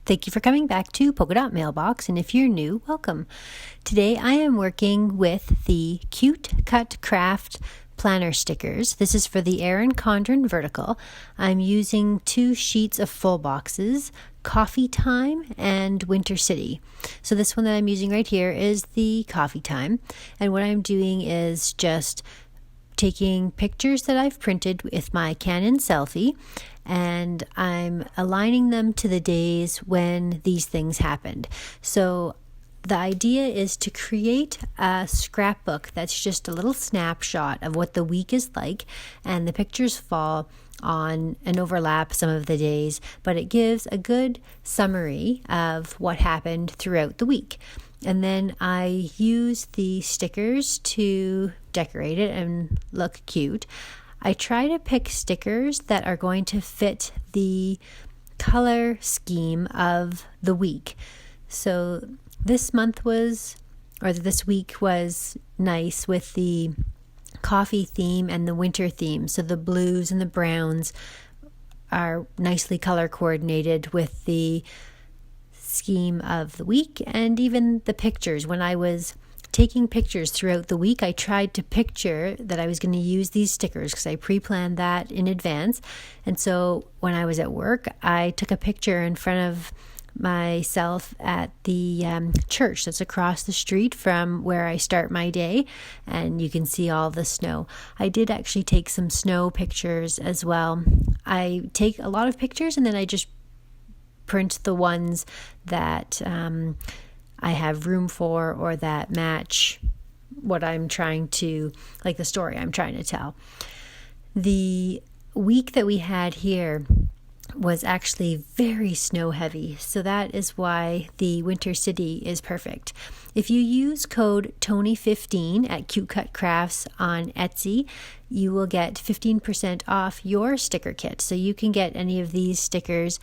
Thank you for coming back to Polka Dot Mailbox, and if you're new, welcome. Today I am working with the Cute Cut Craft planner stickers. This is for the Erin Condren Vertical. I'm using 2 sheets of full boxes, Coffee Time and Winter City. So this one that I'm using right here is the Coffee Time, and what I'm doing is just taking pictures that I've printed with my Canon selfie, and I'm aligning them to the days when these things happened. So the idea is to create a scrapbook that's just a little snapshot of what the week is like, and the pictures fall on and overlap some of the days, but it gives a good summary of what happened throughout the week. And then I use the stickers to decorate it and look cute. I try to pick stickers that are going to fit the color scheme of the week. So this week was nice with the coffee theme and the winter theme. So the blues and the browns are nicely color coordinated with the scheme of the week, and even the pictures. When I was taking pictures throughout the week, I tried to picture that I was going to use these stickers because I pre-planned that in advance. And so when I was at work, I took a picture in front of myself at the church that's across the street from where I start my day, and you can see all the snow. I did actually take some snow pictures as well. I take a lot of pictures and then I just print the ones that I have room for or that match what I'm trying to, like the story I'm trying to tell. The week that we had here was actually very snow heavy, so that is why the Winter City is perfect. If you use code Tony15 at Cute Cut Crafts on Etsy, you will get 15% off your sticker kit. So you can get any of these stickers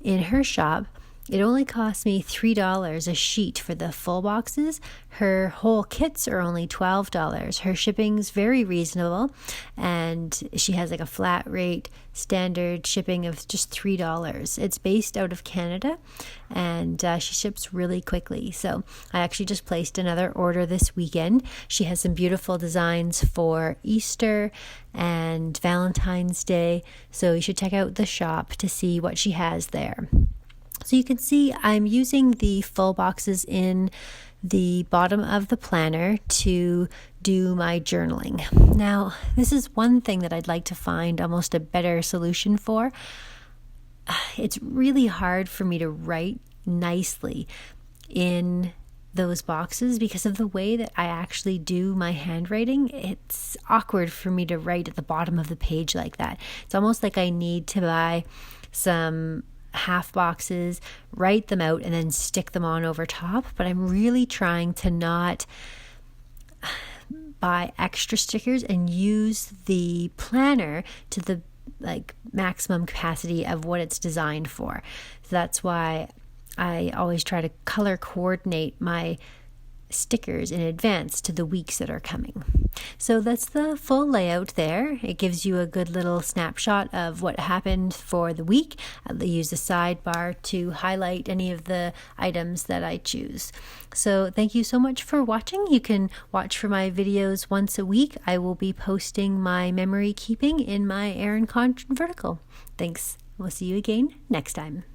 in her shop. It only cost me $3 a sheet for the full boxes. Her whole kits are only $12. Her shipping's very reasonable, and she has like a flat rate standard shipping of just $3. It's based out of Canada, and she ships really quickly. So I actually just placed another order this weekend. She has some beautiful designs for Easter and Valentine's Day, so you should check out the shop to see what she has there. So you can see I'm using the full boxes in the bottom of the planner to do my journaling. Now, this is one thing that I'd like to find almost a better solution for. It's really hard for me to write nicely in those boxes because of the way that I actually do my handwriting. It's awkward for me to write at the bottom of the page like that. It's almost like I need to buy some half boxes, write them out, and then stick them on over top. But I'm really trying to not buy extra stickers and use the planner to the maximum capacity of what it's designed for. So that's why I always try to color coordinate my stickers in advance to the weeks that are coming. So that's the full layout there. It gives you a good little snapshot of what happened for the week. I use the sidebar to highlight any of the items that I choose. So thank you so much for watching. You can watch for my videos once a week. I will be posting my memory keeping in my Erin Condren Vertical. Thanks. We'll see you again next time.